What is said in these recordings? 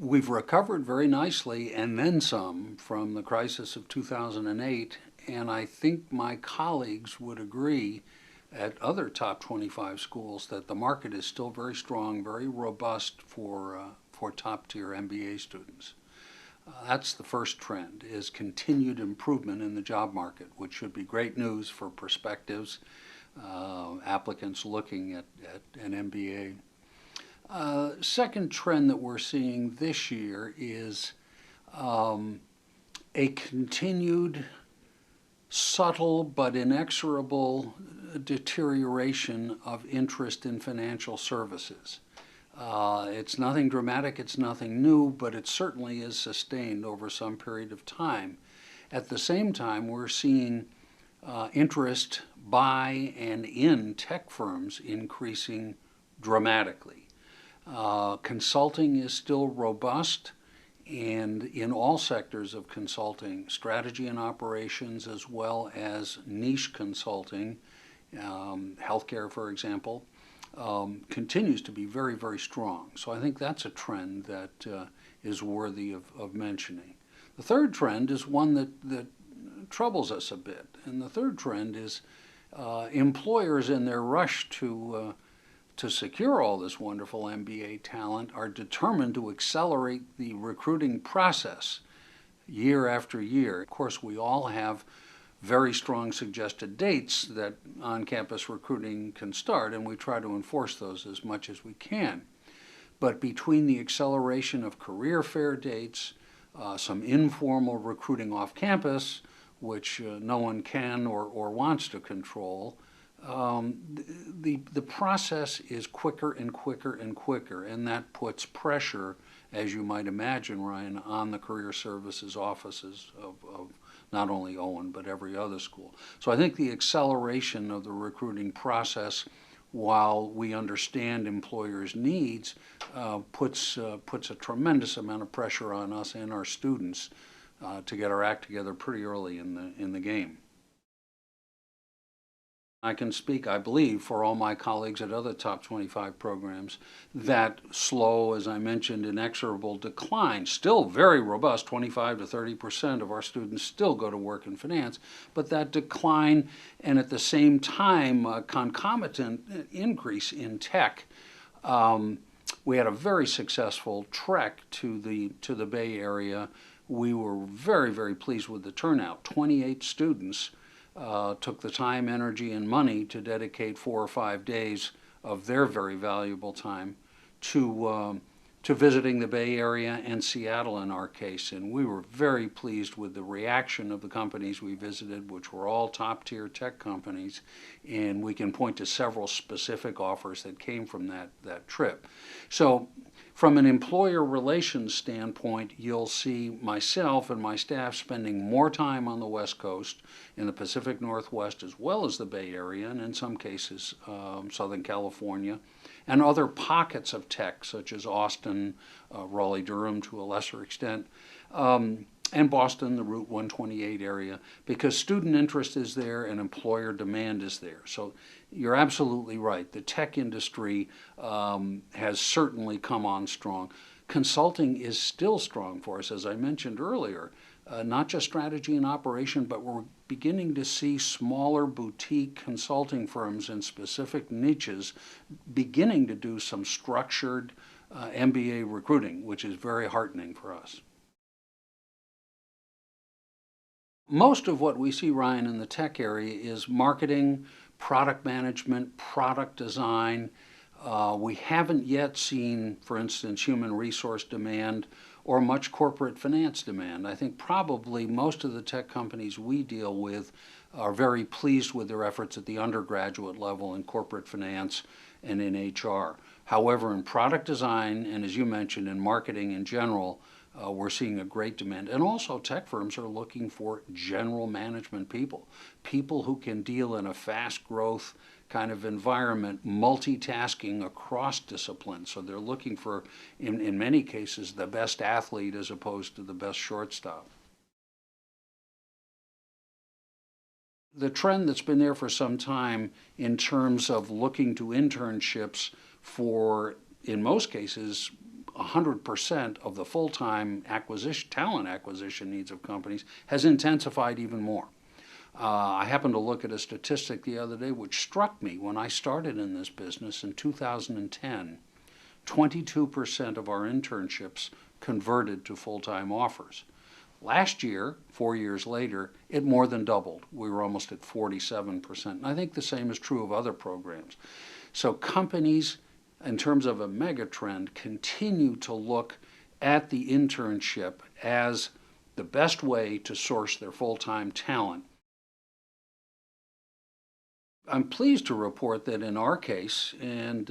We've recovered very nicely and then some from the crisis of 2008, and I think my colleagues would agree at other top 25 schools that the market is still very strong, very robust for top-tier MBA students. That's the first trend, is continued improvement in the job market, which should be great news for prospectives, applicants looking at an MBA. Second trend that we're seeing this year is a continued subtle but inexorable deterioration of interest in financial services. It's nothing dramatic, it's nothing new, but it certainly is sustained over some period of time. At the same time, we're seeing interest by and in tech firms increasing dramatically. Consulting is still robust, and in all sectors of consulting, strategy and operations as well as niche consulting, healthcare, for example, continues to be very, very strong. So I think that's a trend that is worthy of mentioning. The third trend is one that troubles us a bit, and the third trend is employers in their rush to secure all this wonderful MBA talent are determined to accelerate the recruiting process year after year. Of course, we all have very strong suggested dates that on-campus recruiting can start, and we try to enforce those as much as we can. But between the acceleration of career fair dates, some informal recruiting off campus, which no one can or wants to control, the process is quicker and quicker and quicker, and that puts pressure, as you might imagine, Ryan, on the career services offices of not only Owen but every other school. So I think the acceleration of the recruiting process, while we understand employers' needs, puts a tremendous amount of pressure on us and our students to get our act together pretty early in the game. I can speak, I believe, for all my colleagues at other top 25 programs, that slow, as I mentioned, inexorable decline, still very robust, 25 to 30% of our students still go to work in finance, but that decline and at the same time concomitant increase in tech. We had a very successful trek to the Bay Area. We were very, very pleased with the turnout. 28 students took the time, energy, and money to dedicate 4 or 5 days of their very valuable time to visiting the Bay Area and Seattle in our case. And we were very pleased with the reaction of the companies we visited, which were all top-tier tech companies. And we can point to several specific offers that came from that trip. So from an employer relations standpoint, you'll see myself and my staff spending more time on the West Coast, in the Pacific Northwest, as well as the Bay Area, and in some cases Southern California, and other pockets of tech, such as Austin, Raleigh-Durham to a lesser extent, and Boston, the Route 128 area, because student interest is there and employer demand is there. So you're absolutely right. The tech industry has certainly come on strong. Consulting is still strong for us, as I mentioned earlier. Not just strategy and operation, but we're beginning to see smaller boutique consulting firms in specific niches beginning to do some structured MBA recruiting, which is very heartening for us. Most of what we see, Ryan, in the tech area is marketing, product management, product design. We haven't yet seen, for instance, human resource demand or much corporate finance demand. I think probably most of the tech companies we deal with are very pleased with their efforts at the undergraduate level in corporate finance and in HR. However, in product design, and as you mentioned, in marketing in general, we're seeing a great demand. And also tech firms are looking for general management people, people who can deal in a fast growth kind of environment, multitasking across disciplines. So they're looking for, in many cases, the best athlete as opposed to the best shortstop. The trend that's been there for some time in terms of looking to internships for, in most cases, 100% of the full-time talent acquisition needs of companies has intensified even more. I happened to look at a statistic the other day which struck me. When I started in this business in 2010, 22% of our internships converted to full-time offers. Last year, 4 years later, it more than doubled. We were almost at 47%. And I think the same is true of other programs. So companies, in terms of a mega trend, continue to look at the internship as the best way to source their full-time talent. I'm pleased to report that in our case, and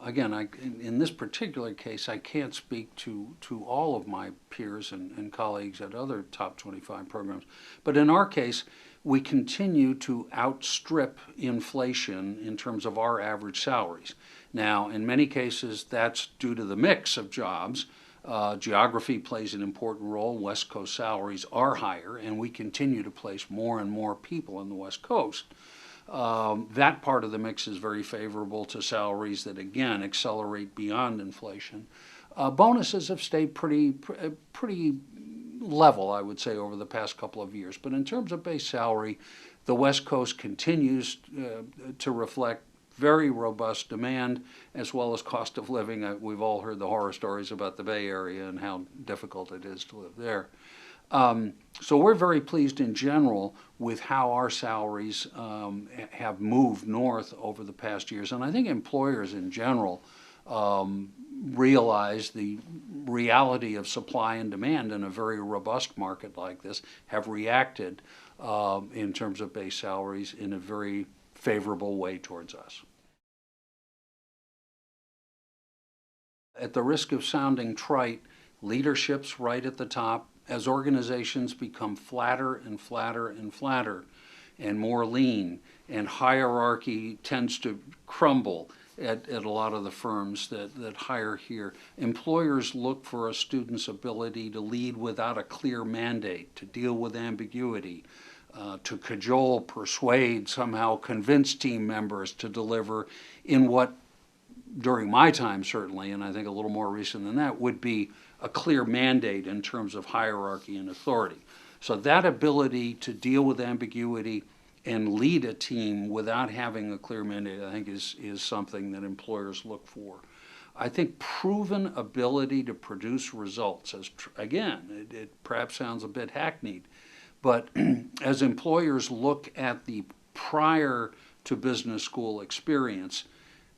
again, in this particular case, I can't speak to all of my peers and colleagues at other top 25 programs, but in our case, we continue to outstrip inflation in terms of our average salaries. Now, in many cases, that's due to the mix of jobs. Geography plays an important role. West Coast salaries are higher, and we continue to place more and more people on the West Coast. That part of the mix is very favorable to salaries that, again, accelerate beyond inflation. Bonuses have stayed pretty level, I would say, over the past couple of years. But in terms of base salary, the West Coast continues to reflect very robust demand as well as cost of living. We've all heard the horror stories about the Bay Area and how difficult it is to live there. So we're very pleased in general with how our salaries have moved north over the past years. And I think employers in general realize the reality of supply and demand in a very robust market like this, have reacted in terms of base salaries in a very favorable way towards us. At the risk of sounding trite, leadership's right at the top. As organizations become flatter and flatter and flatter and more lean, and hierarchy tends to crumble at a lot of the firms that hire here, employers look for a student's ability to lead without a clear mandate, to deal with ambiguity, to cajole, persuade, somehow convince team members to deliver in what, during my time certainly, and I think a little more recent than that, would be a clear mandate in terms of hierarchy and authority. So that ability to deal with ambiguity and lead a team without having a clear mandate, I think is something that employers look for. I think proven ability to produce results, again, it perhaps sounds a bit hackneyed, but as employers look at the prior to business school experience,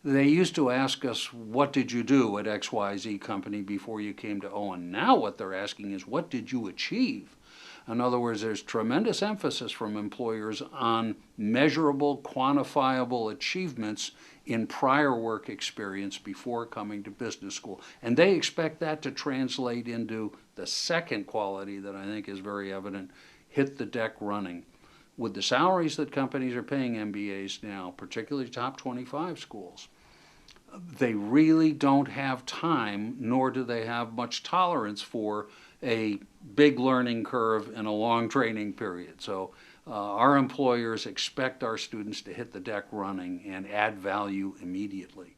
they used to ask us, what did you do at XYZ company before you came to Owen? Now what they're asking is, what did you achieve? In other words, there's tremendous emphasis from employers on measurable, quantifiable achievements in prior work experience before coming to business school. And they expect that to translate into the second quality that I think is very evident, hit the deck running. With the salaries that companies are paying MBAs now, particularly top 25 schools, they really don't have time, nor do they have much tolerance for a big learning curve and a long training period. So our employers expect our students to hit the deck running and add value immediately.